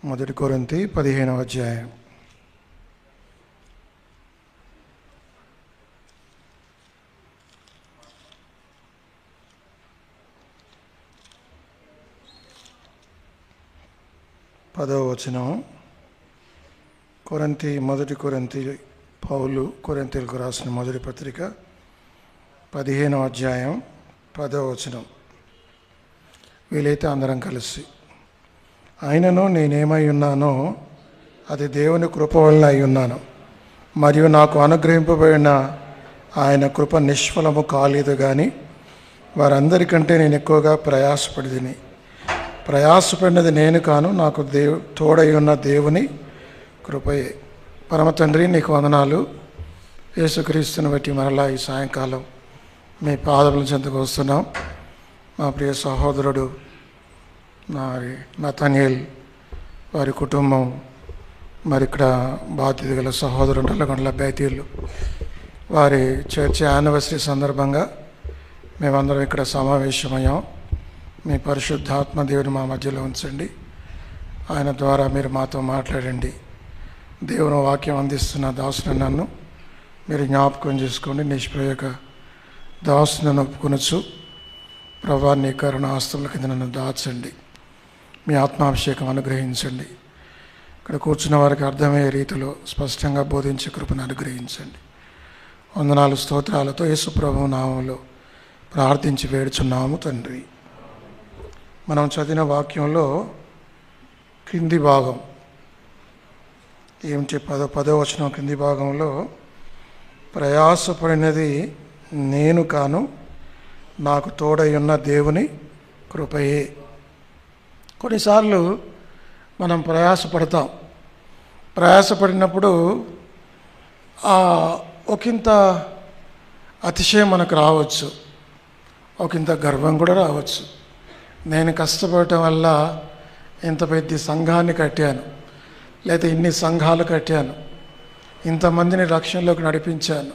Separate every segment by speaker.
Speaker 1: మొదటి కొరింథీ 15వ అధ్యాయం. పదవ వచనం. మొదటి కొరింథీ పౌలు కొరింథీయులకు రాసిన మొదటి పత్రిక 15వ అధ్యాయం 10వ వచనం. వీలైతే అందరం కలిసి. ఆయనను నేనేమై ఉన్నానో అది దేవుని కృప వలన అయి ఉన్నాను, మరియు నాకు అనుగ్రహింపబడిన ఆయన కృప నిష్ఫలము కాలేదు. కానీ వారందరికంటే నేను ఎక్కువగా ప్రయాసపడినది నేను కాను, నాకు తోడై ఉన్న దేవుని కృపయే. పరమ తండ్రి, నీకు వందనాలు. యేసుక్రీస్తుని బట్టి మరలా ఈ సాయంకాలం మీ పాదముల చెంతకు వస్తున్నాం. మా ప్రియ సహోదరుడు నతనయేల్ వారి కుటుంబం, మరి ఇక్కడ బాధ్యత గల సహోదరుడు నల్లగొండల బేతీలు వారి చర్చ్ యానివర్సరీ సందర్భంగా మేమందరం ఇక్కడ సమావేశమయ్యాం. మీ పరిశుద్ధాత్మ దేవుని మా మధ్యలో ఉంచండి. ఆయన ద్వారా మీరు మాతో మాట్లాడండి. దేవుని వాక్యం అందిస్తున్న దాసుని నన్ను మీరు జ్ఞాపకం చేసుకోండి. నిష్ప్రయోగ దాసుని ఒప్పుకొనొచ్చు. ప్రభా, నీ కరుణ ఆస్తుల కింద నన్ను దాచండి. మీ ఆత్మాభిషేకం అనుగ్రహించండి. ఇక్కడ కూర్చున్న వారికి అర్థమయ్యే రీతిలో స్పష్టంగా బోధించే కృపను అనుగ్రహించండి. వందనాలు స్తోత్రాలతో యేసు ప్రభువు నామములో ప్రార్థించి వేడుచున్నాము తండ్రి. మనం చదివిన వాక్యంలో క్రింది భాగం ఏమిటి? పదో వచనం క్రింది భాగంలో ప్రయాసపడినది నేను కాను, నాకు తోడై ఉన్న దేవుని కృపయే. కొన్నిసార్లు మనం ప్రయాసపడినప్పుడు ఒకంత అతిశయం మనకు రావచ్చు, ఒకంత గర్వం కూడా రావచ్చు. నేను కష్టపడటం వల్ల ఇంత పెద్ద సంఘాన్ని కట్టాను, లేదా ఇన్ని సంఘాలు కట్టాను, ఇంతమందిని రక్షణలోకి నడిపించాను,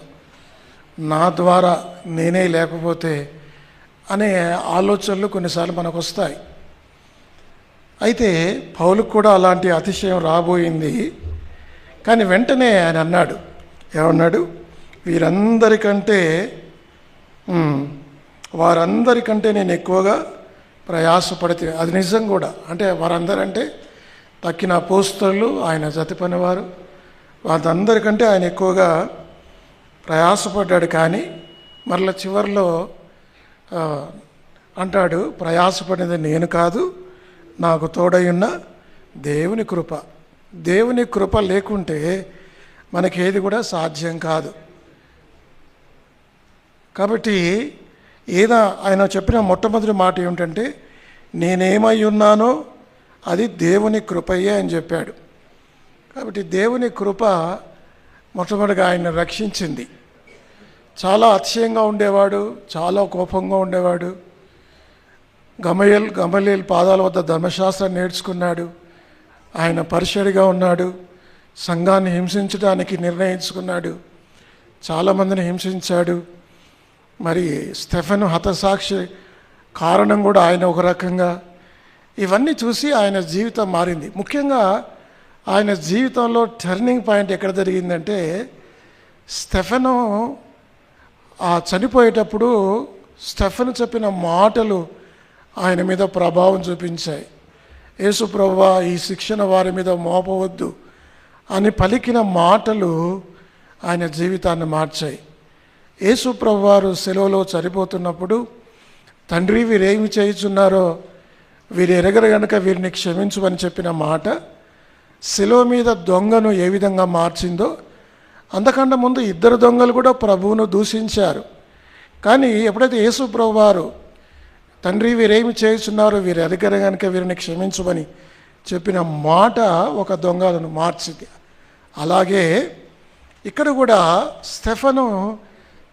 Speaker 1: నా ద్వారా నేనే లేకపోతే అనే ఆలోచనలు కొన్నిసార్లు మనకు వస్తాయి. అయితే పౌలుకు కూడా అలాంటి అతిశయం రాబోయింది. కానీ వెంటనే ఆయన అన్నాడు, ఏమన్నాడు? వారందరికంటే నేను ఎక్కువగా ప్రయాసపడితే. అది నిజం కూడా. అంటే వారందరంటే తక్కిన అపోస్తలులు, ఆయన జత పనివారు, వారందరికంటే ఆయన ఎక్కువగా ప్రయాసపడ్డాడు. కానీ మరలా చివరిలో అంటాడు, ప్రయాసపడినది నేను కాదు, నాకు తోడై ఉన్న దేవుని కృప. దేవుని కృప లేకుంటే మనకేది కూడా సాధ్యం కాదు. కాబట్టి ఆయన చెప్పిన మొట్టమొదటి మాట ఏమిటంటే, నేనేమై ఉన్నానో అది దేవుని కృపయే అని చెప్పాడు. కాబట్టి దేవుని కృప మొట్టమొదటిగా ఆయన రక్షించింది. చాలా అతిశయంగా ఉండేవాడు, చాలా కోపంగా ఉండేవాడు. గమలీయేలు పాదాల వద్ద ధర్మశాస్త్రాన్ని నేర్చుకున్నాడు. ఆయన పరిచయుడిగా ఉన్నాడు. సంఘాన్ని హింసించడానికి నిర్ణయించుకున్నాడు. చాలామందిని హింసించాడు. మరి స్టెఫెను హతసాక్షి కారణం కూడా ఆయన ఒక రకంగా. ఇవన్నీ చూసి ఆయన జీవితం మారింది. ముఖ్యంగా ఆయన జీవితంలో టర్నింగ్ పాయింట్ ఎక్కడ జరిగిందంటే, స్టెఫెను చనిపోయేటప్పుడు స్టెఫెను చెప్పిన మాటలు ఆయన మీద ప్రభావం చూపించాయి. యేసు ప్రభువా, ఈ శిక్షణ వారి మీద మోపవద్దు అని పలికిన మాటలు ఆయన జీవితాన్ని మార్చాయి. యేసు ప్రభువారు సెలవులో చనిపోతున్నప్పుడు, తండ్రి వీరేమి చేయుచున్నారో వీరు ఎరగరు గనుక వీరిని క్షమించమని చెప్పిన మాట శిలువ మీద దొంగను ఏ విధంగా మార్చిందో, అంతకన్నా ముందు ఇద్దరు దొంగలు కూడా ప్రభువును దూషించారు. కానీ ఎప్పుడైతే యేసు ప్రభువారు తండ్రి వీరేమి చేయుచున్నారో వీరు ఎరగరు గనుక వీరిని క్షమించమని చెప్పిన మాట ఒక దొంగలను మార్చింది. అలాగే ఇక్కడ కూడా స్టెఫెను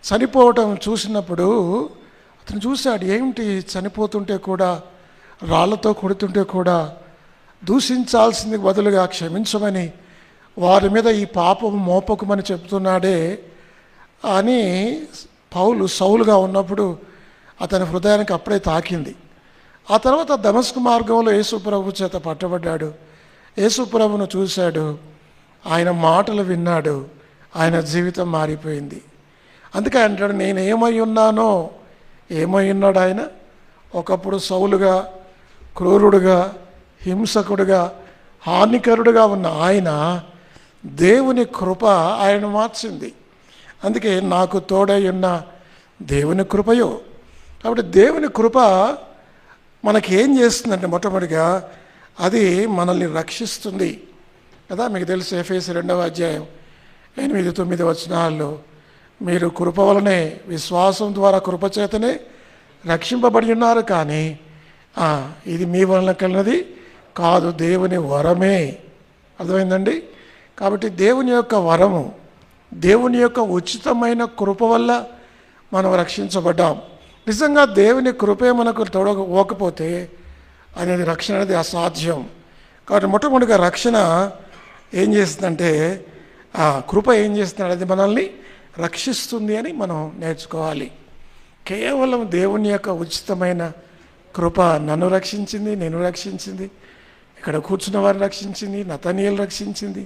Speaker 1: చనిపోవటం చూసినప్పుడు అతను చూశాడు, ఏమిటి చనిపోతుంటే కూడా, రాళ్లతో కొడుతుంటే కూడా దూషించాల్సింది బదులుగా క్షమించమని, వారి మీద ఈ పాపం మోపకమని చెప్తున్నాడే అని పౌలు సౌలుగా ఉన్నప్పుడు అతని హృదయానికి అప్పుడే తాకింది. ఆ తర్వాత దమస్కు మార్గంలో యేసు ప్రభు చేత పట్టబడ్డాడు. యేసు ప్రభువును చూశాడు, ఆయన మాటలు విన్నాడు, ఆయన జీవితం మారిపోయింది. అందుకే అంటాడు, నేను ఏమై ఉన్నానో, ఏమై ఉన్నాడు ఆయన. ఒకప్పుడు సౌలుగా, క్రూరుడుగా, హింసకుడుగా, హానికరుడుగా ఉన్న ఆయన, దేవుని కృప ఆయన మార్చింది. అందుకే నాకు తోడై ఉన్న దేవుని కృపయో. కాబట్టి దేవుని కృప మనకేం చేస్తుందంటే, మొట్టమొదటిగా అది మనల్ని రక్షిస్తుంది కదా. మీకు తెలుసు ఎఫెసీ 2వ అధ్యాయం 8-9 వచనాల్లో, మీరు కృప వలనే, విశ్వాసం ద్వారా కృపచేతనే రక్షింపబడి ఉన్నారు, కానీ ఇది మీ వలన కలిగినది కాదు, దేవుని వరమే. అర్థమైందండి? కాబట్టి దేవుని యొక్క వరము, దేవుని యొక్క ఉచితమైన కృప వల్ల మనం రక్షించబడ్డాం. నిజంగా దేవుని కృపే మనకు తోడకపోతే అనేది రక్షణ అనేది అసాధ్యం. కాబట్టి మొట్టమొదటిగా రక్షణ ఏం చేస్తుందంటే, ఆ కృప ఏం చేస్తుంది, అది మనల్ని రక్షిస్తుంది అని మనం నేర్చుకోవాలి. కేవలం దేవుని యొక్క ఉచితమైన కృప నన్ను రక్షించింది, నేను రక్షించింది, ఇక్కడ కూర్చున్న వారిని రక్షించింది, నతనీయులు రక్షించింది,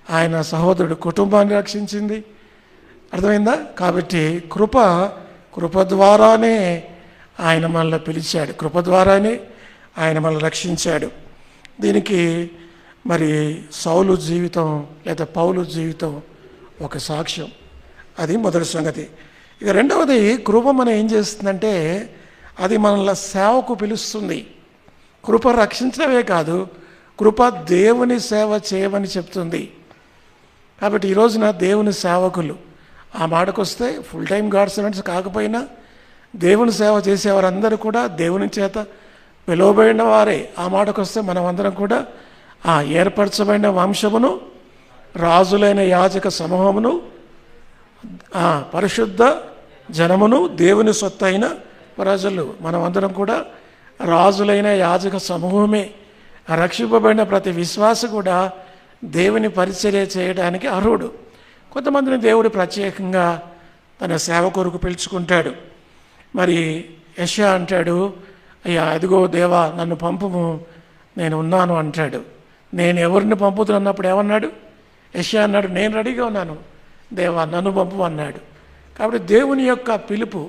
Speaker 1: ఆయన సహోదరుడు కుటుంబాన్ని రక్షించింది. అర్థమైందా? కాబట్టి కృప ద్వారానే ఆయన మనల్ని పిలిచాడు, కృప ద్వారానే ఆయన మనల్ని రక్షించాడు. దీనికి మరి సౌలు జీవితం లేదా పౌలు జీవితం ఒక సాక్ష్యం. అది మొదటి సంగతి. ఇక రెండవది, కృప మనం ఏం చేస్తుందంటే, అది మనల్ని సేవకు పిలుస్తుంది. కృప రక్షించడమే కాదు, కృప దేవుని సేవ చేయమని చెప్తుంది. కాబట్టి ఈ రోజున దేవుని సేవకులు, ఆ మాటకు వస్తే ఫుల్ టైం గాడ్ సర్వెంట్స్ కాకపోయినా దేవుని సేవ చేసేవారందరూ కూడా దేవుని చేత పిలువబడిన వారే. ఆ మాటకు వస్తే మనం అందరం కూడా ఏర్పరచబడిన వంశమును, రాజులైన యాజక సమూహమును, పరిశుద్ధ జనమును, దేవుని సొత్తు అయిన ప్రజలు, మనమందరం కూడా రాజులైన యాజక సమూహమే. రక్షింపబడిన ప్రతి విశ్వాసి కూడా దేవుని పరిచర్య చేయడానికి అర్హుడు. కొంతమందిని దేవుడు ప్రత్యేకంగా తన సేవ కొరకు పిలుచుకుంటాడు. మరి యెషయా అంటాడు, అయ్యా అదిగో దేవా నన్ను పంపుము, నేను ఉన్నాను అంటాడు. నేను ఎవరిని పంపుతున్నప్పుడు ఏమన్నాడు? యెషయా అన్నాడు, నేను రెడీగా ఉన్నాను దేవా నన్ను పంపు అన్నాడు. కాబట్టి దేవుని యొక్క పిలుపు,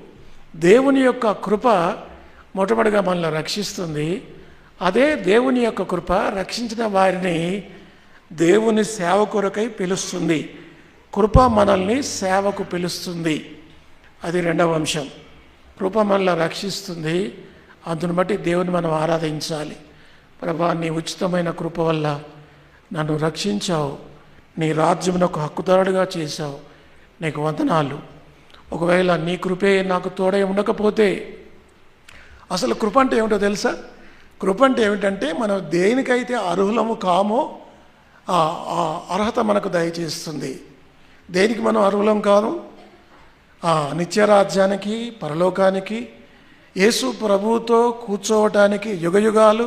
Speaker 1: దేవుని యొక్క కృప మొట్టమొదటిగా మనల్ని రక్షిస్తుంది. అదే దేవుని యొక్క కృప రక్షించిన వారిని దేవుని సేవ కొరకై పిలుస్తుంది. కృప మనల్ని సేవకు పిలుస్తుంది. అది రెండవ అంశం. కృప మనల్ని రక్షిస్తుంది. అందును బట్టి దేవుని మనం ఆరాధించాలి. ప్రభా, నీ ఉచితమైన కృప వల్ల నన్ను రక్షించావు, నీ రాజ్యమునకు హక్కుదారుడిగా చేశావు, నీకు వందనాలు. ఒకవేళ నీ కృపే నాకు తోడై ఉండకపోతే, అసలు కృప అంటే ఏమిటో తెలుసా? కృప అంటే ఏమిటంటే, మనం దేనికైతే అర్హులము కామో ఆ అర్హత మనకు దయచేస్తుంది. దేనికి మనం అర్హులం కాదు? నిత్యరాజ్యానికి, పరలోకానికి, యేసు ప్రభువుతో కూర్చోవటానికి, యుగయుగాలు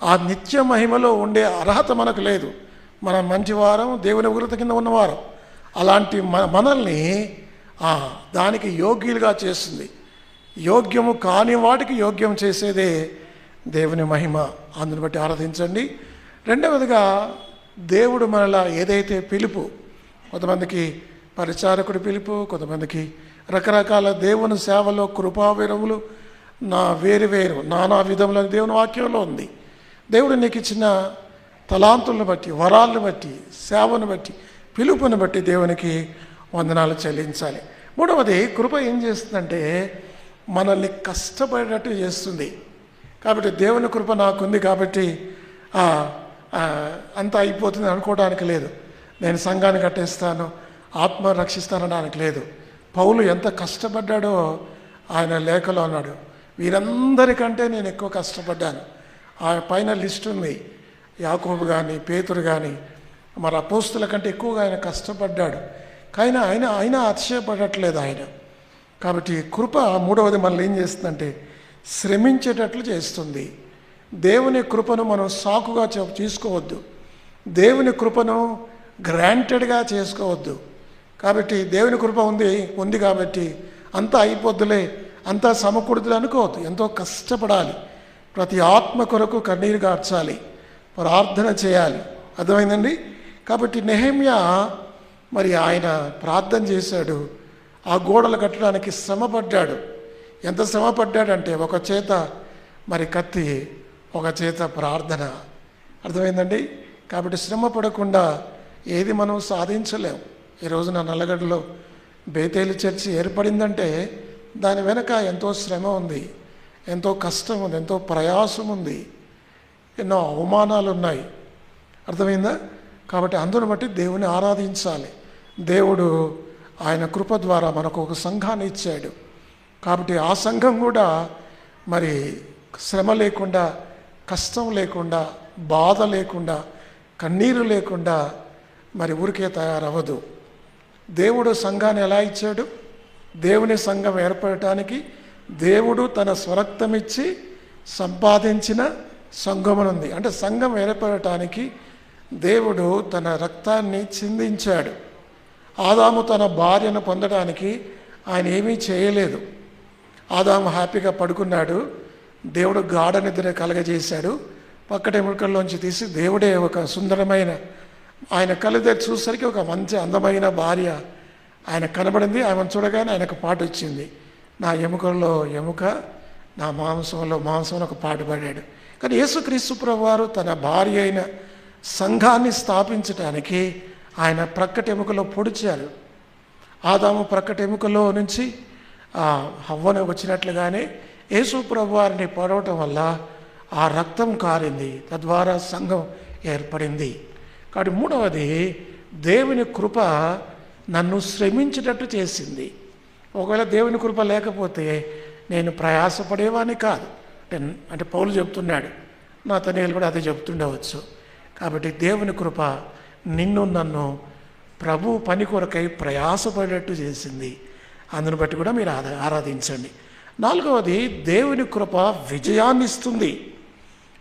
Speaker 1: ఆ నిత్య మహిమలో ఉండే అర్హత మనకు లేదు. మనం మంచివారం, దేవుని ఉగ్రత కింద ఉన్నవారం. అలాంటి మనల్ని దానికి యోగ్యులుగా చేస్తుంది. యోగ్యము కాని వాటికి యోగ్యం చేసేదే దేవుని మహిమ. అందుని బట్టి ఆరాధించండి. రెండవదిగా, దేవుడు మనలా ఏదైతే పిలుపు, కొంతమందికి పరిచారకుడి పిలుపు, కొంతమందికి రకరకాల దేవుని సేవలో కృపావరములు, వేరు నానా విధముల దేవుని వాక్యంలో ఉంది. దేవుడు నీకు ఇచ్చిన తలాంతులను బట్టి, వరాలను బట్టి, సేవను బట్టి, పిలుపుని బట్టి దేవునికి వందనాలు చెల్లించాలి. మూడవది, కృప ఏం చేస్తుందంటే మనల్ని కష్టపడేటట్టు చేస్తుంది. కాబట్టి దేవుని కృప నాకుంది కాబట్టి అంతా అయిపోతుంది అనుకోవడానికి లేదు. నేను సంఘాన్ని కట్టేస్తాను, ఆత్మ రక్షిస్తానడానికి లేదు. పౌలు ఎంత కష్టపడ్డాడో ఆయన లేఖలో అన్నాడు, వీరందరికంటే నేను ఎక్కువ కష్టపడ్డాను. ఆ పైన లిస్ట్ ఉంది. యాకోబు కానీ, పేతురు కానీ, మరి అపోస్తుల కంటే ఎక్కువగా ఆయన కష్టపడ్డాడు. కానీ ఆయన అతిశయపడట్లేదు ఆయన. కాబట్టి కృప మూడవది మనల్ని ఏం చేస్తుందంటే శ్రమించేటట్లు చేస్తుంది. దేవుని కృపను మనం సాకుగా తీసుకోవద్దు. దేవుని కృపను గ్రాంటెడ్గా చేసుకోవద్దు. కాబట్టి దేవుని కృప ఉంది కాబట్టి అంతా అయిపోద్దులే, అంతా సమకూడదులే అనుకోవద్దు. ఎంతో కష్టపడాలి. ప్రతి ఆత్మ కొరకు కన్నీరు గార్చాలి. ప్రార్థన చేయాలి. అర్థమైందండి? కాబట్టి నెహెమ్యా మరి ఆయన ప్రార్థన చేశాడు. ఆ గోడలు కట్టడానికి శ్రమపడ్డాడు. ఎంత శ్రమపడ్డాడంటే ఒక చేత మరి కత్తి, ఒక చేత ప్రార్థన. అర్థమైందండి? కాబట్టి శ్రమ పడకుండా ఏది మనం సాధించలేం. ఈ రోజున నల్లగడ్డలో బేతేలు చర్చి ఏర్పడిందంటే దాని వెనక ఎంతో శ్రమ ఉంది, ఎంతో కష్టం ఉంది, ఎంతో ప్రయాసం ఉంది, ఎన్నో అవమానాలు ఉన్నాయి. అర్థమైందా? కాబట్టి అందును బట్టి దేవుని ఆరాధించాలి. దేవుడు ఆయన కృప ద్వారా మనకు ఒక సంఘాన్ని ఇచ్చాడు. కాబట్టి ఆ సంఘం కూడా మరి శ్రమ లేకుండా, కష్టం లేకుండా, బాధ లేకుండా, కన్నీరు లేకుండా మరి ఊరికే తయారవ్వదు. దేవుడు సంఘాన్ని ఎలా ఇచ్చాడు? దేవుని సంఘం ఏర్పడటానికి దేవుడు తన స్వరక్తమిచ్చి సంపాదించిన సంఘమునుంది. అంటే సంఘం ఏర్పడటానికి దేవుడు తన రక్తాన్ని చిందించాడు. ఆదాము తన భార్యను పొందడానికి ఆయన ఏమీ చేయలేదు. ఆదాము హ్యాపీగా పడుకున్నాడు. దేవుడు గాఢ నిద్ర కలగజేశాడు. పక్కటి ఎముకల్లోంచి తీసి దేవుడే ఒక సుందరమైన, ఆయన కళ్ళు తెరిచి చూసరికి ఒక మంచి అందమైన భార్య ఆయన కనబడింది. ఆమెను చూడగానే ఆయనకు పాట వచ్చింది. నా ఎముకల్లో ఎముక, నా మాంసంలో మాంసం ఒక పాట పాడాడు. కానీ యేసుక్రీస్తు ప్రభువారు తన భార్య అయిన సంఘాన్ని స్థాపించడానికి ఆయన ప్రక్కటి ఎముకలో పొడిచారు. ఆదాము ప్రక్కటి ఎముకలో నుంచి హవ్వను వచ్చినట్లుగానే యేసు ప్రభువారిని పొడవటం వల్ల ఆ రక్తం కారింది. తద్వారా సంఘం ఏర్పడింది. కాబట్టి మూడవది, దేవుని కృప నన్ను శ్రమించేటట్టు చేసింది. ఒకవేళ దేవుని కృప లేకపోతే నేను ప్రయాసపడేవాడిని కాదు. అంటే పౌలు చెప్తున్నాడు, నాతనీయులు కూడా అదే చెప్తుండవచ్చు. కాబట్టి దేవుని కృప నిన్ను నన్ను ప్రభు పని కొరకై ప్రయాసపడేటట్టు చేసింది. అందును బట్టి కూడా మీరు ఆరాధించండి. నాలుగవది, దేవుని కృప విజయాన్ని ఇస్తుంది.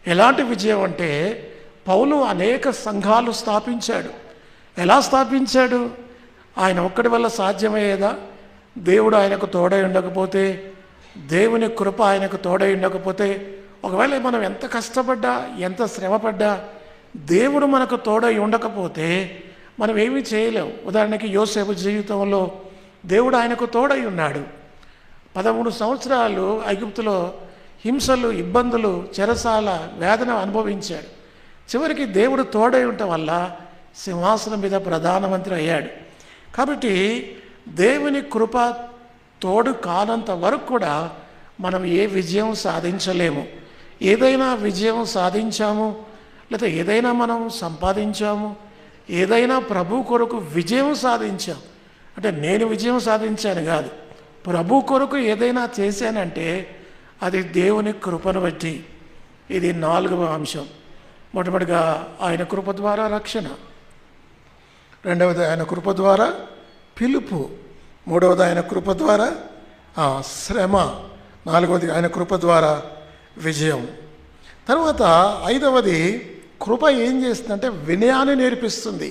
Speaker 1: ఎలాంటి విజయం అంటే, పౌలు అనేక సంఘాలు స్థాపించాడు. ఎలా స్థాపించాడు? ఆయన ఒక్కడి వల్ల సాధ్యమయ్యేదా? దేవుడు ఆయనకు తోడై ఉండకపోతే, దేవుని కృప ఆయనకు తోడై ఉండకపోతే, ఒకవేళ మనం ఎంత కష్టపడ్డా, ఎంత శ్రమపడ్డా, దేవుడు మనకు తోడై ఉండకపోతే మనం ఏమీ చేయలేం. ఉదాహరణకి యోసేపు జీవితంలో దేవుడు ఆయనకు తోడై ఉన్నాడు. 13 సంవత్సరాలు ఐగుప్తులో హింసలు, ఇబ్బందులు, చెరసాల వేదన అనుభవించాడు. చివరికి దేవుడు తోడై ఉండటం వల్ల సింహాసనం మీద ప్రధానమంత్రి అయ్యాడు. కాబట్టి దేవుని కృప తోడు కానంత వరకు కూడా మనం ఏ విజయం సాధించలేము. ఏదైనా విజయం సాధించాము, లేదా ఏదైనా మనం సంపాదించాము, ఏదైనా ప్రభు కొరకు విజయం సాధించాం అంటే నేను విజయం సాధించాను కాదు, ప్రభు కొరకు ఏదైనా చేశానంటే అది దేవుని కృపను బట్టి. ఇది 4వ అంశం. మొట్టమొదటిగా ఆయన కృప ద్వారా రక్షణ, రెండవది ఆయన కృప ద్వారా పిలుపు, మూడవది ఆయన కృప ద్వారా శ్రమ, నాలుగవది ఆయన కృప ద్వారా విజయం. తర్వాత 5వది, కృప ఏం చేస్తుందంటే వినయాన్ని నేర్పిస్తుంది,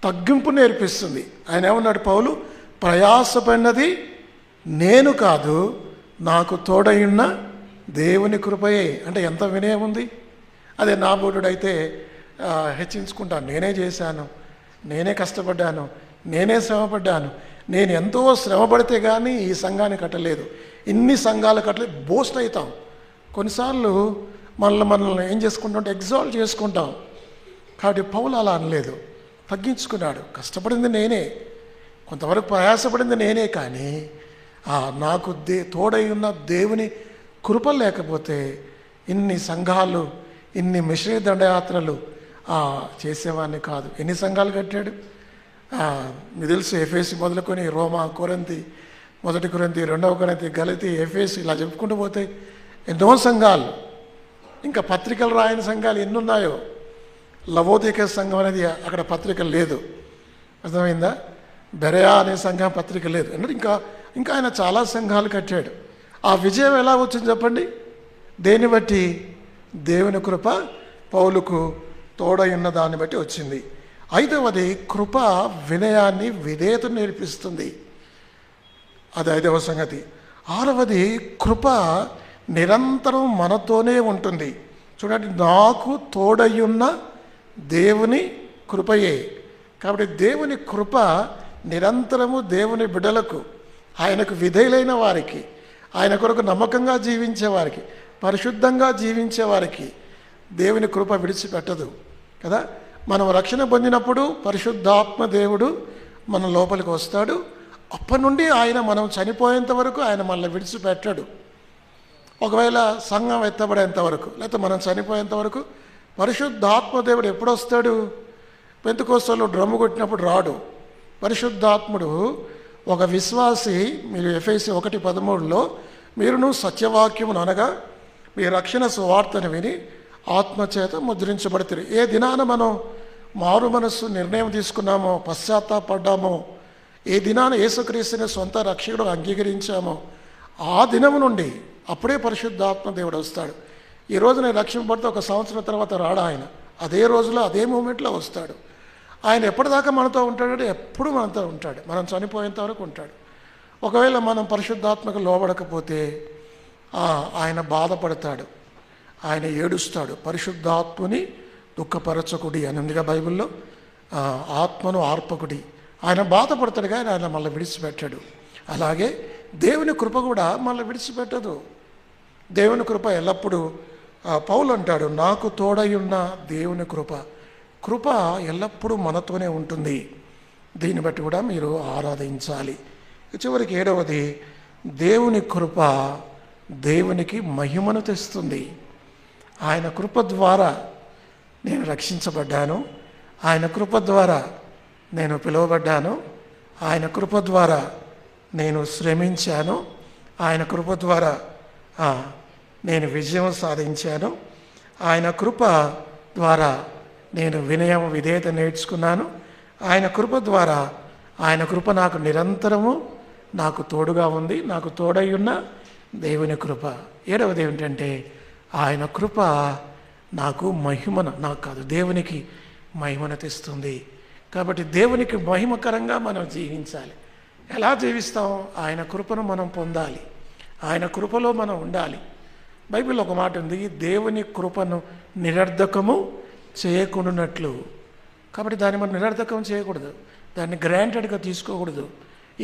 Speaker 1: తగ్గింపు నేర్పిస్తుంది. ఆయన ఏమన్నాడు పౌలు? ప్రయాసపడినది నేను కాదు, నాకు తోడయున్న దేవుని కృపయే. అంటే ఎంత వినయం ఉంది. అదే నా బోధుడైతే హెచ్చించుకుంటాను, నేనే చేశాను, నేనే కష్టపడ్డాను, నేనే శ్రమపడ్డాను, నేను ఎంతో శ్రమపడితే కానీ ఈ సంఘాన్ని కట్టలేదు, ఇన్ని సంఘాలు కట్టలేదు, బోస్ట్ అవుతాం. కొన్నిసార్లు మనల్ని ఏం చేసుకుంటాం, ఎగ్జాల్ట్ చేసుకుంటాం. కాబట్టి పౌలు అలా అనలేదు, తగ్గించుకున్నాడు. కష్టపడింది నేనే, కొంతవరకు ప్రయాసపడింది నేనే, కానీ నాకు తోడై ఉన్న దేవుని కృప లేకపోతే ఇన్ని సంఘాలు, ఇన్ని మిషనరీ దండయాత్రలు చేసేవాడిని కాదు. ఎన్ని సంఘాలు కట్టాడు మీకు తెలుసు. ఎఫెసు మొదలుకొని రోమా, కొరింథీ, 1 కొరింథీ, 2 కొరింథీ, గలతీ, ఎఫెసు, ఇలా చెప్పుకుంటూ పోతే ఎన్నో సంఘాలు. ఇంకా పత్రికలు రాయని సంఘాలు ఎన్నున్నాయో. లవోదిక సంఘం అనేది అక్కడ పత్రిక లేదు, అర్థమైందా? బెరయా అనే సంఘం పత్రిక లేదు. అంటే ఇంకా ఆయన చాలా సంఘాలు కట్టాడు. ఆ విజయం ఎలా వచ్చింది చెప్పండి? దేన్ని బట్టి? దేవుని కృప పౌలుకు తోడై ఉన్న దాన్ని బట్టి వచ్చింది. 5వది, కృప వినయాన్ని, విధేయతను నేర్పిస్తుంది. అది 5వ సంగతి. 6వది, కృప నిరంతరం మనతోనే ఉంటుంది. చూడండి, నాకు తోడయ్యున్న దేవుని కృపయే. కాబట్టి దేవుని కృప నిరంతరము దేవుని బిడ్డలకు, ఆయనకు విధేయులైన వారికి, ఆయన కొరకు నమ్మకంగా జీవించే వారికి, పరిశుద్ధంగా జీవించే వారికి దేవుని కృప విడిచిపెట్టదు కదా. మనం రక్షణ పొందినప్పుడు పరిశుద్ధాత్మ దేవుడు మన లోపలికి వస్తాడు. అప్పటి నుండి ఆయన మనం చనిపోయేంత వరకు ఆయన మనల్ని విడిచిపెట్టాడు. ఒకవేళ సంఘం ఎత్తబడేంత వరకు, లేకపోతే మనం చనిపోయేంత వరకు పరిశుద్ధాత్మ దేవుడు ఎప్పుడు వస్తాడు? పెంతెకోస్తేలో డ్రమ్ము కొట్టినప్పుడు రాడు. పరిశుద్ధాత్ముడు ఒక విశ్వాసి, మీరు ఎఫెసీ 1:13లో మీరును సత్యవాక్యమును అనగా మీ రక్షణ సువార్తను విని ఆత్మచేత ముద్రించబడుతుంది. ఏ దినాన మనం మారు మనస్సు నిర్ణయం తీసుకున్నామో, పశ్చాత్తాపడ్డామో, ఏ దినాన యేసుక్రీస్తుని సొంత రక్షకుడు అంగీకరించామో ఆ దినము నుండి అప్పుడే పరిశుద్ధాత్మ దేవుడు వస్తాడు. ఈ రోజు నేను రక్షింపబడితే 1 సంవత్సరం తర్వాత రాడు ఆయన. అదే రోజులో అదే మూమెంట్లో వస్తాడు. ఆయన ఎప్పటిదాకా మనతో ఉంటాడంటే ఎప్పుడు మనతో ఉంటాడు. మనం చనిపోయేంత వరకు ఉంటాడు. ఒకవేళ మనం పరిశుద్ధాత్మకు లోబడకపోతే ఆయన బాధపడతాడు, ఆయన ఏడుస్తాడు. పరిశుద్ధాత్మని దుఃఖపరచకుడి అని ఉందిగా బైబిల్లో. ఆత్మను ఆర్పకుడి. ఆయన బాధపడతాడు కానీ ఆయన మళ్ళీ విడిచిపెట్టాడు. అలాగే దేవుని కృప కూడా మళ్ళీ విడిచిపెట్టదు. దేవుని కృప ఎల్లప్పుడూ, పౌలు అంటాడు, నాకు తోడయున్న దేవుని కృప ఎల్లప్పుడూ మనతోనే ఉంటుంది. దీన్ని బట్టి కూడా మీరు ఆరాధించాలి. చివరికి 7వది, దేవుని కృప దేవునికి మహిమను తెస్తుంది. ఆయన కృప ద్వారా నేను రక్షించబడ్డాను, ఆయన కృప ద్వారా నేను పిలువబడ్డాను, ఆయన కృప ద్వారా నేను శ్రమించాను, ఆయన కృప ద్వారా నేను విజయం సాధించాను, ఆయన కృప ద్వారా నేను వినయం విధేయత నేర్చుకున్నాను, ఆయన కృప ద్వారా, ఆయన కృప నాకు నిరంతరము నాకు తోడుగా ఉంది, నాకు తోడై ఉన్న దేవుని కృప. 7వది ఏమిటంటే ఆయన కృప నాకు మహిమను, నాకు కాదు దేవునికి మహిమను తెస్తుంది. కాబట్టి దేవునికి మహిమకరంగా మనం జీవించాలి. ఎలా జీవిస్తాం? ఆయన కృపను మనం పొందాలి, ఆయన కృపలో మనం ఉండాలి. బైబిల్లో ఒక మాట ఉంది, దేవుని కృపను నిరర్ధకము చేయకుండానట్లు. కాబట్టి దాన్ని మనం నిరర్ధకం చేయకూడదు, దాన్ని గ్రాంటెడ్గా తీసుకోకూడదు,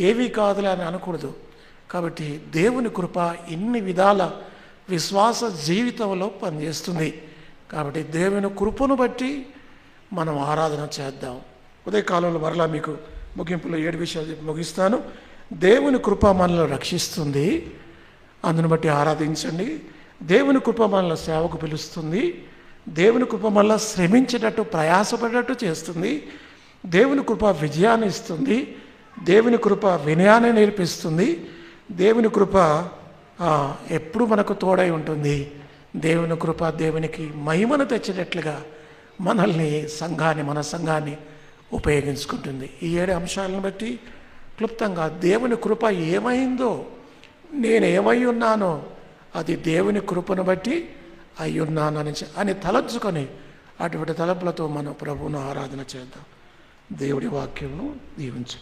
Speaker 1: ఏవీ కాదులే అని అనకూడదు. కాబట్టి దేవుని కృప ఇన్ని విధాల విశ్వాస జీవితంలో పనిచేస్తుంది. కాబట్టి దేవుని కృపను బట్టి మనం ఆరాధన చేద్దాం. ఉదయకాలంలో మరలా మీకు ముగింపులో 7 విషయాలు చెప్పి ముగిస్తాను. దేవుని కృప మనల్ని రక్షిస్తుంది, అందును బట్టి ఆరాధించండి. దేవుని కృప మనల్ని సేవకు పిలుస్తుంది. దేవుని కృప మనల్ని శ్రమించేటట్టు ప్రయాసపడేటట్టు చేస్తుంది. దేవుని కృప విజయాన్ని ఇస్తుంది. దేవుని కృప వినయాన్ని నేర్పిస్తుంది. దేవుని కృప ఎప్పుడు మనకు తోడై ఉంటుంది. దేవుని కృప దేవునికి మహిమను తెచ్చేటట్లుగా మనల్ని మన సంఘాన్ని ఉపయోగించుకుంటుంది. ఈ 7 అంశాలను బట్టి క్లుప్తంగా దేవుని కృప ఏమైందో, నేను ఏమై ఉన్నానో అది దేవుని కృపను బట్టి అయ్యున్నానని అని తలంచుకొని అటువంటి తలంపులతో మనం ప్రభువును ఆరాధన చేద్దాం. దేవుడి వాక్యమును దీవించు.